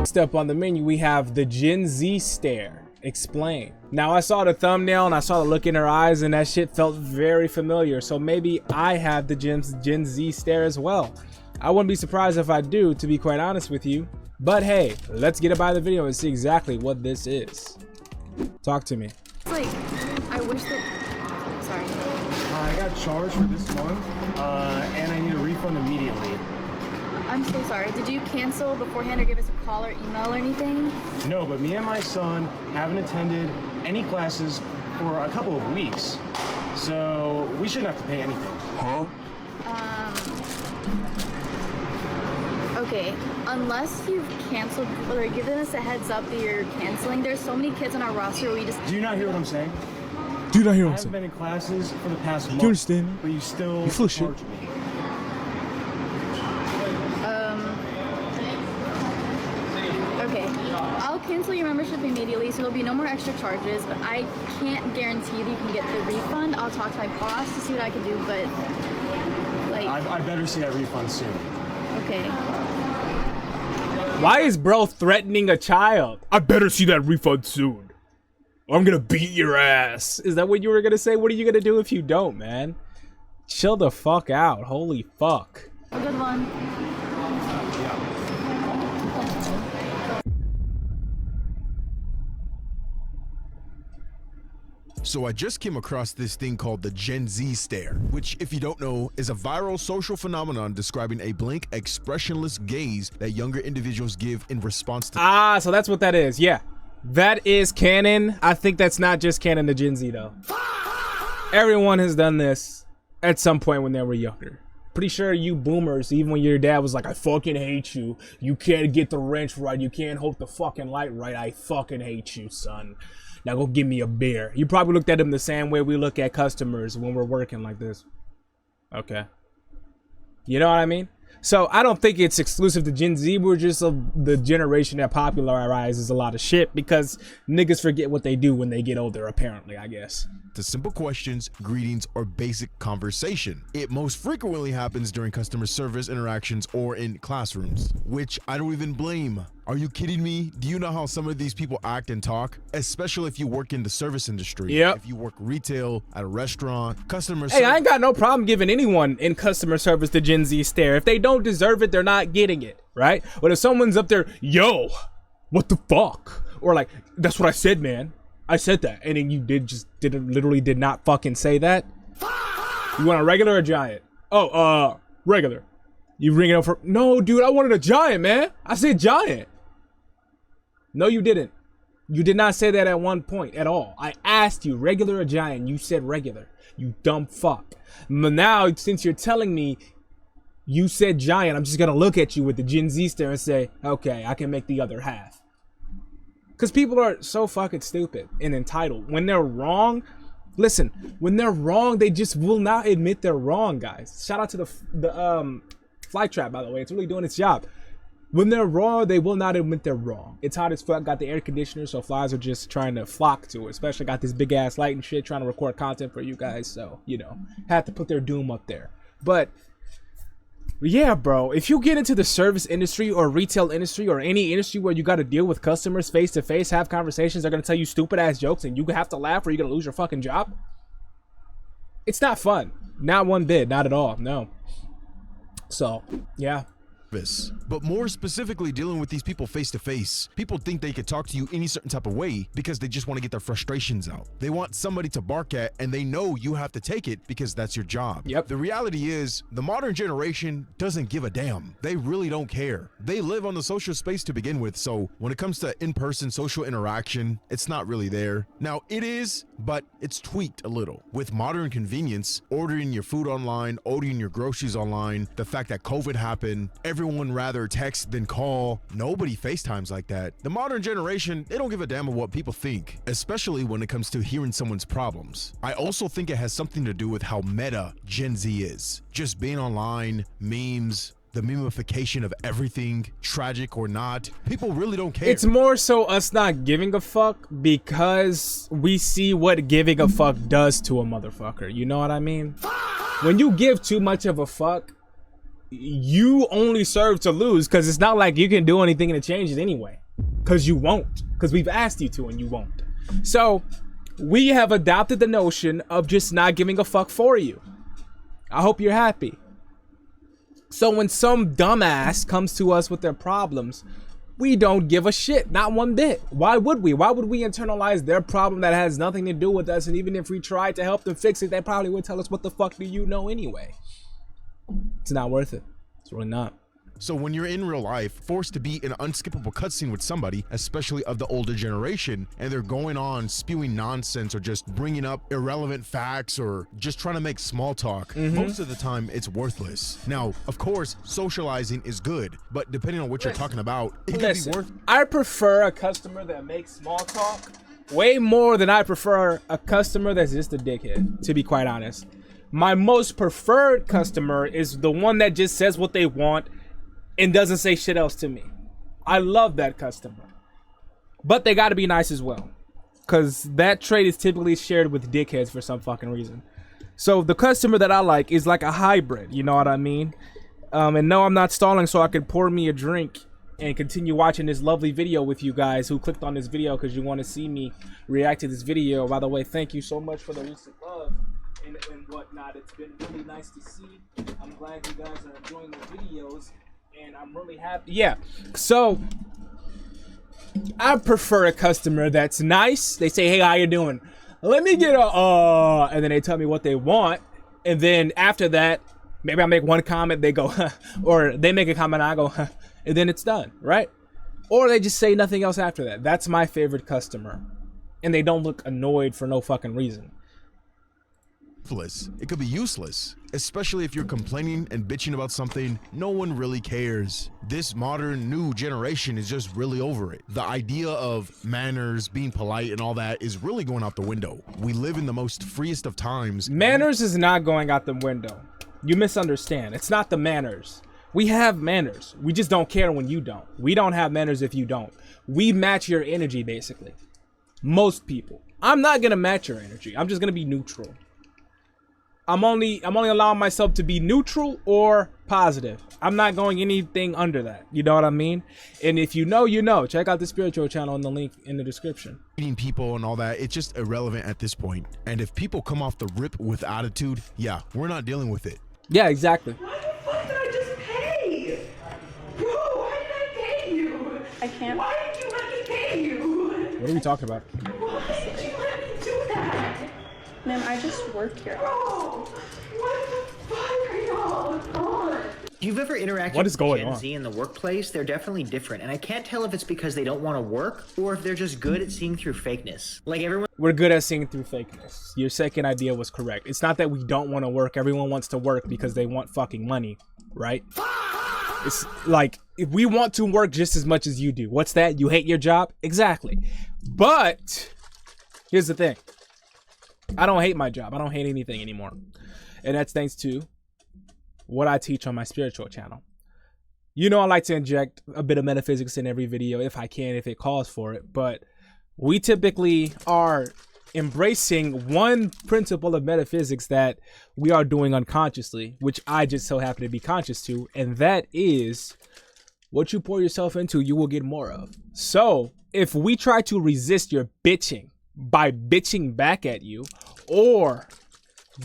Next up on the menu, we have the Gen Z stare. Explain. Now, I saw the thumbnail and I saw the look in her eyes and that shit felt very familiar. So maybe I have the Gen Z stare as well. I wouldn't be surprised if I do, to be quite honest with you. But hey, let's get it by the video and see exactly what this is. Talk to me. It's like, I wish that, sorry. I got charged for this month, and I need a refund immediately. I'm so sorry. Did you cancel beforehand or give us a call or email or anything? No, but me and my son haven't attended any classes for a couple of weeks, so we shouldn't have to pay anything. Huh? Okay, unless you've canceled or given us a heads up that you're canceling, there's so many kids on our roster we just... Do you not hear what I'm saying? Do you not hear what I'm I haven't saying? been in classes for the past month. Do you understand? But you still You full of shit. charge me. Okay, I'll cancel your membership immediately, so there'll be no more extra charges, but I can't guarantee that you can get the refund. I'll talk to my boss to see what I can do, but, like... I better see that refund soon. Okay. Why is bro threatening a child? I better see that refund soon. I'm gonna beat your ass. Is that what you were gonna say? What are you gonna do if you don't, man? Chill the fuck out. Holy fuck. A good one. So I just came across this thing called the Gen Z stare, which, if you don't know, is a viral social phenomenon describing a blank, expressionless gaze that younger individuals give in response to... So that's what that is. Yeah, that is canon. I think that's not just canon to Gen Z though. Everyone has done this at some point when they were younger. Pretty sure you boomers, even when your dad was like, I fucking hate you. You can't get the wrench right. You can't hold the fucking light right. I fucking hate you, son. Now go give me a beer. You probably looked at him the same way we look at customers when we're working like this. Okay. You know what I mean? So I don't think it's exclusive to Gen Z. We're just the generation that popularizes a lot of shit because niggas forget what they do when they get older, apparently, I guess. To simple questions, greetings, or basic conversation. It most frequently happens during customer service interactions or in classrooms, which I don't even blame. Are you kidding me? Do you know how some of these people act and talk? Especially if you work in the service industry. Yep. If you work retail, at a restaurant, customer Hey, I ain't got no problem giving anyone in customer service the Gen Z stare. If they don't deserve it, they're not getting it, right? But if someone's up there, yo, what the fuck? Or like, that's what I said, man. I said that. And then you literally did not fucking say that. You want a regular or a giant? Oh, regular. You ring it up for, no, dude, I wanted a giant, man. I said giant. No, you didn't. You did not say that at one point at all. I asked you, regular or giant. You said regular. You dumb fuck. But now, since you're telling me you said giant, I'm just going to look at you with the Gen Z stare and say, okay, I can make the other half. Because people are so fucking stupid and entitled. When they're wrong, listen, when they're wrong, they just will not admit they're wrong, guys. Shout out to the fly trap, by the way. It's really doing its job. When they're wrong, they will not admit they're wrong. It's hot as fuck. Got the air conditioner, so flies are just trying to flock to it. Especially got this big ass light and shit trying to record content for you guys. So, you know, had to put their doom up there. But yeah, bro, if you get into the service industry or retail industry or any industry where you got to deal with customers face to face, have conversations, they're going to tell you stupid ass jokes and you have to laugh or you're going to lose your fucking job. It's not fun. Not one bit. Not at all. No. So, yeah. But more specifically, dealing with these people face to face, people think they could talk to you any certain type of way because they just want to get their frustrations out. They want somebody to bark at, and they know you have to take it because that's your job. Yep. The reality is, the modern generation doesn't give a damn. They really don't care. They live on the social space to begin with, so when it comes to in-person social interaction, it's not really there. Now, it is, but it's tweaked a little. With modern convenience, ordering your food online, ordering your groceries online, the fact that COVID happened, everyone rather text than call. Nobody FaceTimes like that. The modern generation, they don't give a damn of what people think, especially when it comes to hearing someone's problems. I also think it has something to do with how meta Gen Z is. Just being online, memes, the memification of everything, tragic or not. People really don't care. It's more so us not giving a fuck because we see what giving a fuck does to a motherfucker. You know what I mean? When you give too much of a fuck, you only serve to lose because it's not like you can do anything to change it anyway. Because you won't. Because we've asked you to and you won't. So we have adopted the notion of just not giving a fuck for you. I hope you're happy. So when some dumbass comes to us with their problems, we don't give a shit, not one bit. Why would we? Why would we internalize their problem that has nothing to do with us? And even if we tried to help them fix it, they probably would tell us, what the fuck do you know anyway? It's not worth it. It's really not. So when you're in real life, forced to be in an unskippable cutscene with somebody, especially of the older generation, and they're going on spewing nonsense or just bringing up irrelevant facts or just trying to make small talk, most of the time it's worthless. Now, of course, socializing is good, but depending on what you're talking about, it can be worth. I prefer a customer that makes small talk way more than I prefer a customer that's just a dickhead, to be quite honest. My most preferred customer is the one that just says what they want and doesn't say shit else to me. I love that customer. But they gotta be nice as well. Cause that trait is typically shared with dickheads for some fucking reason. So the customer that I like is like a hybrid, you know what I mean? And no, I'm not stalling so I can pour me a drink and continue watching this lovely video with you guys who clicked on this video because you want to see me react to this video. By the way, thank you so much for the recent love and whatnot. It's been really nice to see. I'm glad you guys are enjoying the videos. And I'm really happy. Yeah, so I prefer a customer that's nice. They say, hey, how you doing? Let me get a, and then they tell me what they want. And then after that, maybe I make one comment, they go, huh, or they make a comment, I go, huh, and then it's done, right? Or they just say nothing else after that. That's my favorite customer. And they don't look annoyed for no fucking reason. It could be useless, especially if you're complaining and bitching about something no one really cares. This modern new generation is just really over it. The idea of manners, being polite and all that is really going out the window. We live in the most freest of times. Manners is not going out the window. You misunderstand. It's not the manners. We have manners. We just don't care when you don't. We don't have manners if you don't. We match your energy, basically. Most people. I'm not gonna match your energy. I'm just gonna be neutral. I'm only allowing myself to be neutral or positive. I'm not going anything under that. You know what I mean? And if you know, you know. Check out the spiritual channel in the link in the description. Meeting people and all that, it's just irrelevant at this point. And if people come off the rip with attitude, yeah, we're not dealing with it. Yeah, exactly. Why the fuck did I just pay? Bro, why did I pay you? I can't. Why did you let me pay you? What are we talking about? Why did you let me do that? Ma'am, I just work here. Bro, what the fuck are y'all on? If you've ever interacted What is with going Gen on? Z in the workplace, they're definitely different. And I can't tell if it's because they don't want to work or if they're just good at seeing through fakeness. Like everyone. We're good at seeing through fakeness. Your second idea was correct. It's not that we don't want to work. Everyone wants to work because they want fucking money, right? It's like, if we want to work just as much as you do. What's that? You hate your job? Exactly. But here's the thing. I don't hate my job. I don't hate anything anymore. And that's thanks to what I teach on my spiritual channel. You know, I like to inject a bit of metaphysics in every video if I can, if it calls for it. But we typically are embracing one principle of metaphysics that we are doing unconsciously, which I just so happen to be conscious to. And that is, what you pour yourself into, you will get more of. So if we try to resist your bitching by bitching back at you, or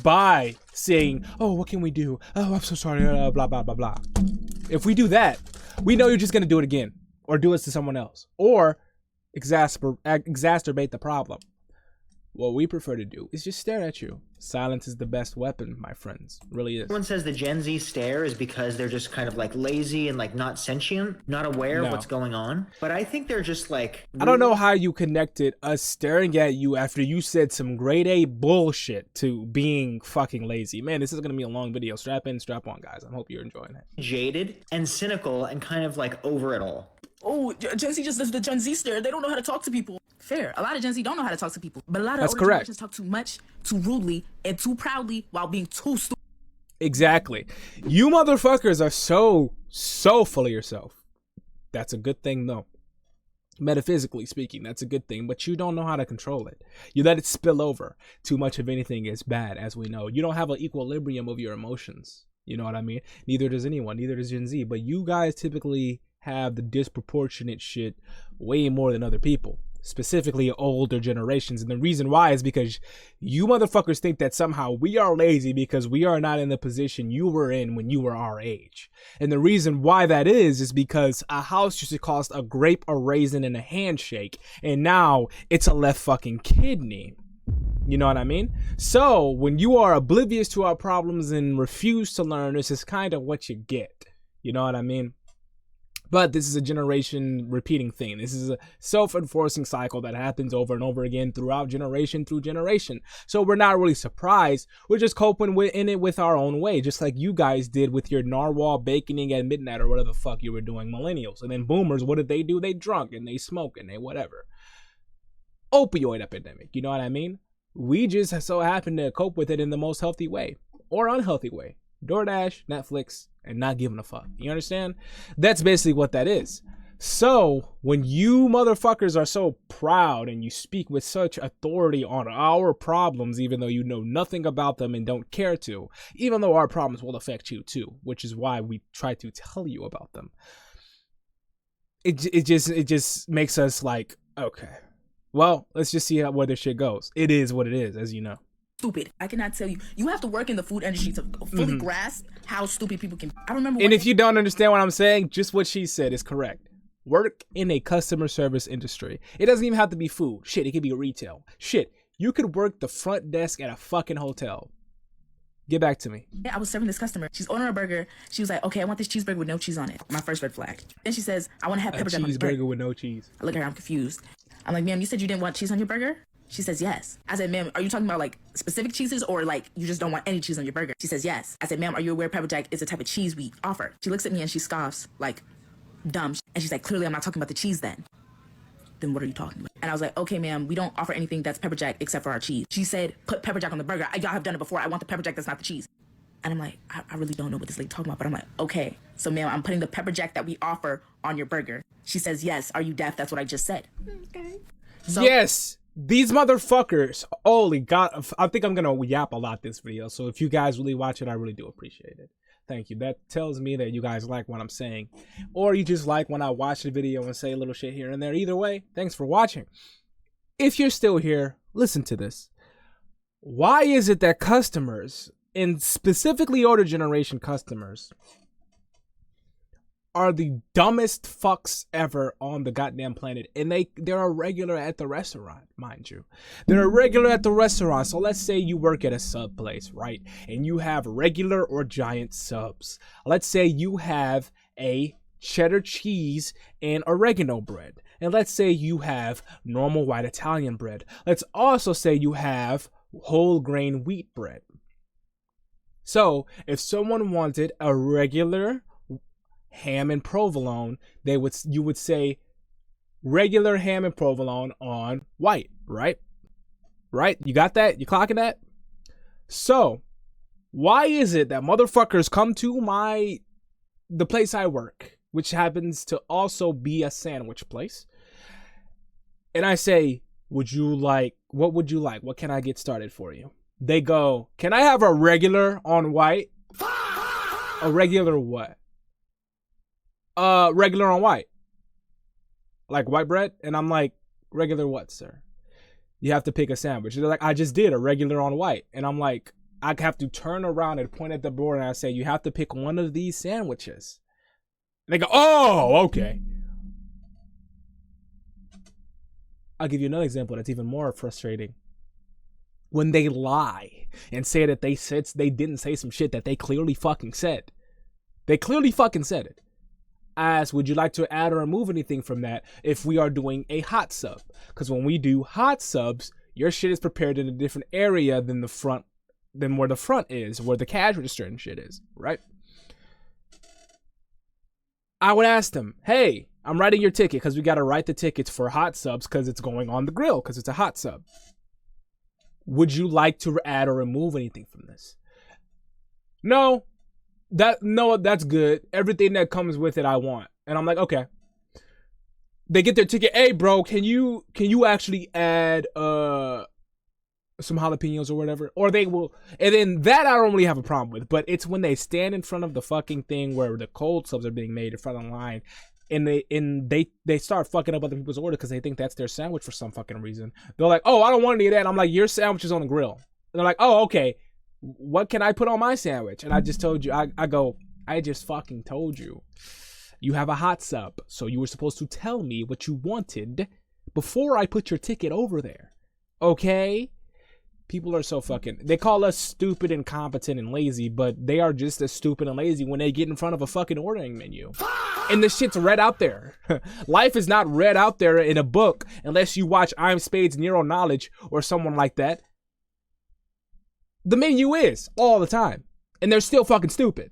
by saying, oh, what can we do? Oh, I'm so sorry, blah, blah, blah, blah. If we do that, we know you're just going to do it again, or do it to someone else, or exacerbate the problem. What we prefer to do is just stare at you. Silence is the best weapon, my friends. It really is. Everyone says the Gen Z stare is because they're just kind of like lazy and like not sentient, not aware of what's going on. But I think they're just like... I don't know how you connected us staring at you after you said some grade A bullshit to being fucking lazy. Man, this is going to be a long video. Strap in, strap on, guys. I hope you're enjoying it. Jaded and cynical and kind of like over it all. Oh, Gen Z just does the Gen Z stare. They don't know how to talk to people. Fair. A lot of Gen Z don't know how to talk to people. But a lot of older generations talk too much, too rudely, and too proudly while being too stupid. Exactly. You motherfuckers are so full of yourself. That's a good thing, though. Metaphysically speaking, that's a good thing. But you don't know how to control it. You let it spill over. Too much of anything is bad, as we know. You don't have an equilibrium of your emotions. You know what I mean? Neither does anyone. Neither does Gen Z. But you guys typically have the disproportionate shit way more than other people, specifically older generations. And the reason why is because you motherfuckers think that somehow we are lazy because we are not in the position you were in when you were our age. And the reason why that is because a house used to cost a grape, a raisin, and a handshake, and now it's a left fucking kidney. You know what I mean? So when you are oblivious to our problems and refuse to learn, this is kind of what you get. You know what I mean? But this is a generation repeating thing. This is a self-enforcing cycle that happens over and over again throughout generation through generation. So we're not really surprised. We're just coping in it with our own way, just like you guys did with your narwhal baconing at midnight or whatever the fuck you were doing, millennials. And then boomers, what did they do? They drunk and they smoke and they whatever. Opioid epidemic, you know what I mean? We just so happen to cope with it in the most healthy way or unhealthy way. DoorDash, Netflix, and not giving a fuck. You understand? That's basically what that is. So when you motherfuckers are so proud and you speak with such authority on our problems, even though you know nothing about them and don't care to, even though our problems will affect you too, which is why we try to tell you about them. It just makes us like, okay, well, let's just see where this shit goes. It is what it is, as you know. Stupid. I cannot tell you. You have to work in the food industry to fully grasp how stupid people can be. I remember. And if you don't understand what I'm saying, just what she said is correct. Work in a customer service industry. It doesn't even have to be food. Shit, it could be retail. Shit, you could work the front desk at a fucking hotel. Get back to me. I was serving this customer. She's ordering a burger. She was like, okay, I want this cheeseburger with no cheese on it. My first red flag. Then she says, I want to have pepper jack on the burger. Cheeseburger with no cheese. I look at her, I'm confused. I'm like, ma'am, you said you didn't want cheese on your burger? She says, yes. I said, ma'am, are you talking about like specific cheeses or like you just don't want any cheese on your burger? She says, yes. I said, ma'am, are you aware pepper jack is a type of cheese we offer? She looks at me and she scoffs like, dumb. And she's like, clearly I'm not talking about the cheese then. Then what are you talking about? And I was like, okay, ma'am, we don't offer anything that's pepper jack except for our cheese. She said, put pepper jack on the burger. Y'all have done it before. I want the pepper jack that's not the cheese. And I'm like, I really don't know what this lady talking about. But I'm like, okay, so ma'am, I'm putting the pepper jack that we offer on your burger. She says, yes. Are you deaf? That's what I just said. Okay. So, yes, these motherfuckers. Holy God. I think I'm going to yap a lot this video. So if you guys really watch it, I really do appreciate it. Thank you. That tells me that you guys like what I'm saying. Or you just like when I watch the video and say a little shit here and there. Either way, thanks for watching. If you're still here, listen to this. Why is it that customers, and specifically older generation customers, are the dumbest fucks ever on the goddamn planet? And they're a regular at the restaurant, mind you. They're a regular at the restaurant. So let's say you work at a sub place, right? And you have regular or giant subs. Let's say you have a cheddar cheese and oregano bread. And let's say you have normal white Italian bread. Let's also say you have whole grain wheat bread. So if someone wanted a regular ham and provolone, you would say regular ham and provolone on white, right? Right? You got that? You clocking that? So why is it that motherfuckers come to the place I work, which happens to also be a sandwich place, and I say, what would you like? What can I get started for you? They go, can I have a regular on white? A regular what? Regular on white. Like white bread? And I'm like, regular what, sir? You have to pick a sandwich. They're like, I just did a regular on white. And I'm like, I have to turn around and point at the board and I say, you have to pick one of these sandwiches. And they go, oh, okay. I'll give you another example that's even more frustrating. When they lie and say that they didn't say some shit that they clearly fucking said. They clearly fucking said it. Ask, would you like to add or remove anything from that if we are doing a hot sub? Because when we do hot subs, your shit is prepared in a different area than where the front is, where the cash register and shit is, right? I would ask them, hey, I'm writing your ticket because we got to write the tickets for hot subs because it's going on the grill because it's a hot sub. Would you like to add or remove anything from this? No, that's good. Everything that comes with it, I want. And I'm like, okay. They get their ticket. Hey, bro, can you actually add some jalapenos or whatever? Or they will. And then that I don't really have a problem with. But it's when they stand in front of the fucking thing where the cold subs are being made in front of the line, and they start fucking up other people's order because they think that's their sandwich for some fucking reason. They're like, oh, I don't want any of that. I'm like, your sandwich is on the grill. And they're like, oh, okay. What can I put on my sandwich? And I just told you, I go, I just fucking told you. You have a hot sub, so you were supposed to tell me what you wanted before I put your ticket over there. Okay? People are so fucking... They call us stupid, incompetent, and lazy, but they are just as stupid and lazy when they get in front of a fucking ordering menu. And the shit's read out there. Life is not read out there in a book unless you watch I'm Spaidz Neural Knowledge or someone like that. The menu is all the time. And they're still fucking stupid.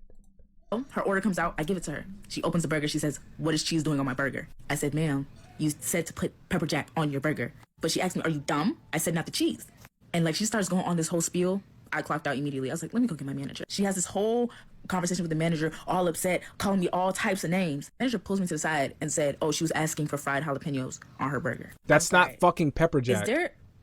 Her order comes out, I give it to her. She opens the burger, she says, what is cheese doing on my burger? I said, ma'am, you said to put pepper jack on your burger. But she asked me, are you dumb? I said, not the cheese. And like she starts going on this whole spiel. I clocked out immediately. I was like, let me go get my manager. She has this whole conversation with the manager, all upset, calling me all types of names. Manager pulls me to the side and said, oh, she was asking for fried jalapenos on her burger. That's not fucking pepper jack.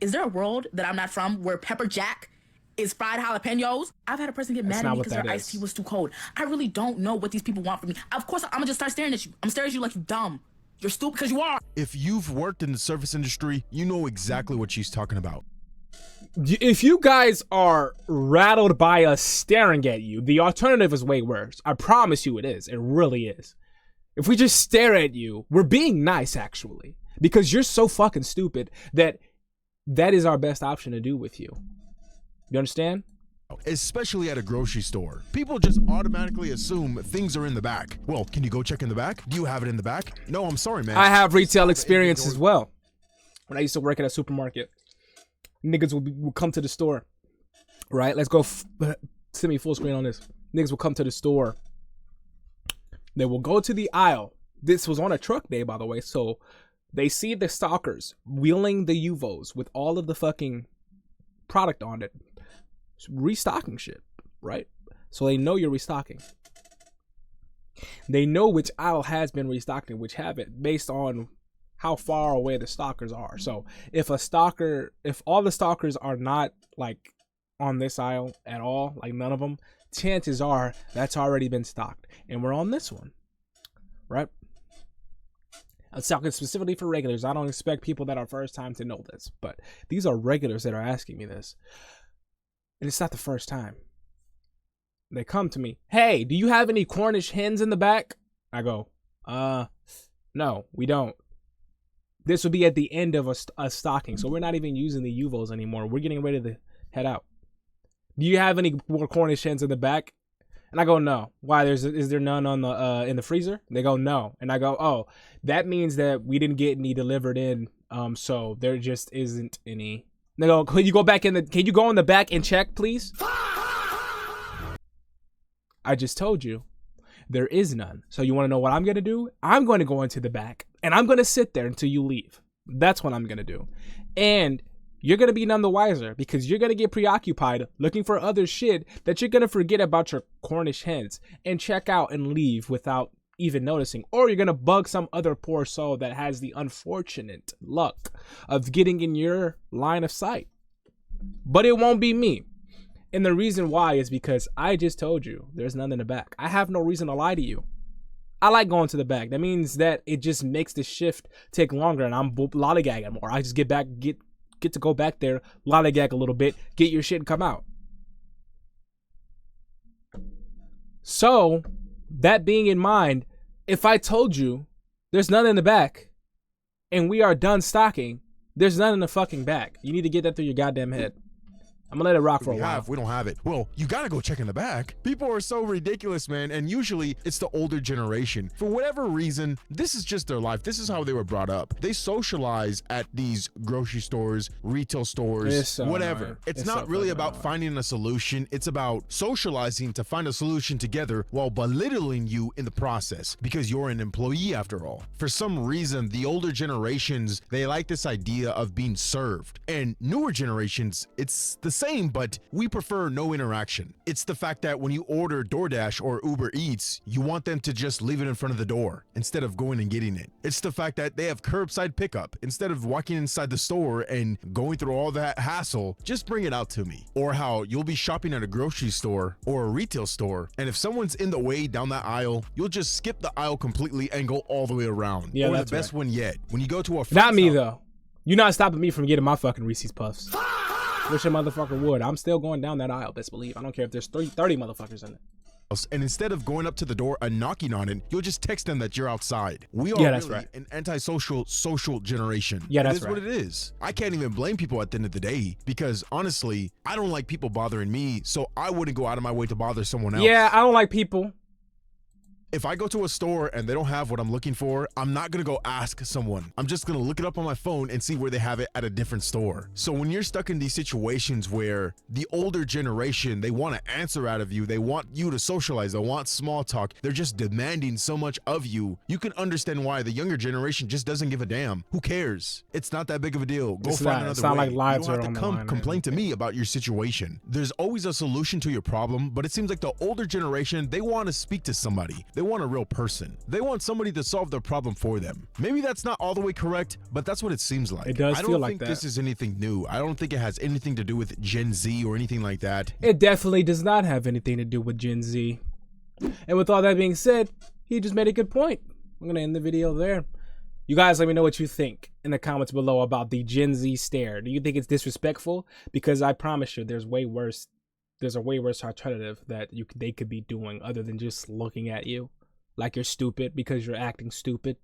Is there a world that I'm not from where pepper jack is fried jalapenos? I've had a person get mad at me because her iced tea was too cold. I really don't know what these people want from me. Of course, I'm gonna just start staring at you. I'm staring at you like you dumb. You're stupid because you are. If you've worked in the service industry, you know exactly what she's talking about. If you guys are rattled by us staring at you, the alternative is way worse. I promise you it is. It really is. If we just stare at you, we're being nice, actually. Because you're so fucking stupid that is our best option to do with you. You understand? Especially at a grocery store. People just automatically assume things are in the back. Well, can you go check in the back? Do you have it in the back? No, I'm sorry, man. I have retail experience as well. When I used to work at a supermarket, niggas will come to the store, right? Let's go, send me full screen on this. Niggas will come to the store. They will go to the aisle. This was on a truck day, by the way. So they see the stalkers wheeling the UVOs with all of the fucking product on it. Restocking shit, right? So they know you're restocking. They know which aisle has been restocked and which haven't based on how far away the stalkers are. So if all the stalkers are not like on this aisle at all, like none of them, chances are that's already been stocked. And we're on this one, right? I'm talking specifically for regulars. I don't expect people that are first time to know this, but these are regulars that are asking me this. And it's not the first time. They come to me, hey, do you have any Cornish hens in the back? I go, no, we don't. This would be at the end of a stocking, so we're not even using the UVOs anymore. We're getting ready to head out. Do you have any more Cornish hens in the back? And I go, no. Why? Is there none on the in the freezer? They go, no. And I go, oh, that means that we didn't get any delivered in, so there just isn't any. They go, can you go in the back and check, please? I just told you. There is none. So you want to know what I'm going to do? I'm going to go into the back and I'm going to sit there until you leave. That's what I'm going to do. And you're going to be none the wiser because you're going to get preoccupied looking for other shit that you're going to forget about your Cornish hens and check out and leave without even noticing. Or you're going to bug some other poor soul that has the unfortunate luck of getting in your line of sight. But it won't be me. And the reason why is because I just told you there's none in the back. I have no reason to lie to you. I like going to the back. That means that it just makes the shift take longer and I'm lollygagging more. I just get to go back there, lollygag a little bit, get your shit and come out. So, that being in mind, if I told you there's none in the back and we are done stocking, there's none in the fucking back. You need to get that through your goddamn head. I'm gonna let it rock for a while. We don't have it. Well, you gotta go check in the back. People are so ridiculous, man, and usually it's the older generation. For whatever reason, this is just their life. This is how they were brought up. They socialize at these grocery stores, retail stores, whatever. It's not really about finding a solution. It's about socializing to find a solution together while belittling you in the process because you're an employee after all. For some reason, the older generations, they like this idea of being served. And newer generations, it's the same, but we prefer no interaction. It's the fact that when you order DoorDash or Uber Eats, you want them to just leave it in front of the door instead of going and getting it. It's the fact that they have curbside pickup. Instead of walking inside the store and going through all that hassle, just bring it out to me. Or how you'll be shopping at a grocery store or a retail store, and if someone's in the way down that aisle, you'll just skip the aisle completely and go all the way around. Yeah, or that's the best right. one yet, when you go to a Not me house, though. You're not stopping me from getting my fucking Reese's Puffs. Wish a motherfucker would. I'm still going down that aisle, best believe. I don't care if there's 30 motherfuckers in it. and instead of going up to the door and knocking on it, you'll just text them that you're outside. We are that's really right. an antisocial social generation. Yeah, that's It is right. what it is. I can't even blame people at the end of the day, because honestly, I don't like people bothering me, so I wouldn't go out of my way to bother someone else. Yeah, I don't like people. If I go to a store and they don't have what I'm looking for, I'm not gonna go ask someone. I'm just gonna look it up on my phone and see where they have it at a different store. So when you're stuck in these situations where the older generation, they want to answer out of you, they want you to socialize, they want small talk, they're just demanding so much of you, you can understand why the younger generation just doesn't give a damn. Who cares? It's not that big of a deal. Go It's find not. another It's not way. like lives you are don't on have the to line, complain to man. me about your situation. There's always a solution to your problem, but it seems like the older generation, they want to speak to somebody. They want a real person. They want somebody to solve their problem for them. Maybe that's not all the way correct, but that's what it seems like. It does I don't feel like think that. this is anything new. I don't think it has anything to do with Gen Z or anything like that. It definitely does not have anything to do with Gen Z. And with all that being said, he just made a good point. I'm going to end the video there. You guys let me know what you think in the comments below about the Gen Z stare. Do you think it's disrespectful? Because I promise you, there's way worse. There's a way worse alternative that they could be doing other than just looking at you like you're stupid because you're acting stupid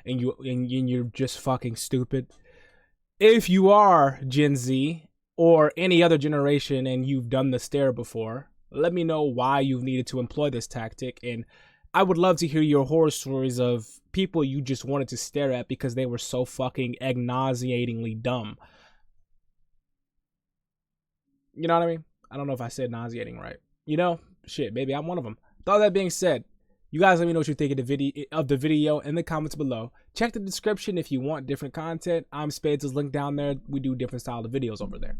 and you're just fucking stupid. If you are Gen Z or any other generation and you've done the stare before, let me know why you've needed to employ this tactic. And I would love to hear your horror stories of people you just wanted to stare at because they were so fucking nauseatingly dumb. You know what I mean? I don't know if I said nauseating right. You know, shit, maybe I'm one of them. With all that being said, you guys let me know what you think of the video in the comments below. Check the description if you want different content. I'm Spaidz is linked down there. We do different style of videos over there.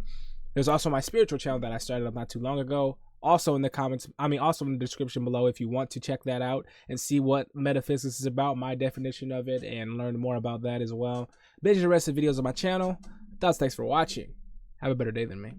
There's also my spiritual channel that I started up not too long ago. Also in the comments, also in the description below if you want to check that out and see what metaphysics is about, my definition of it, and learn more about that as well. Binge the rest of the videos on my channel. Thanks for watching. Have a better day than me.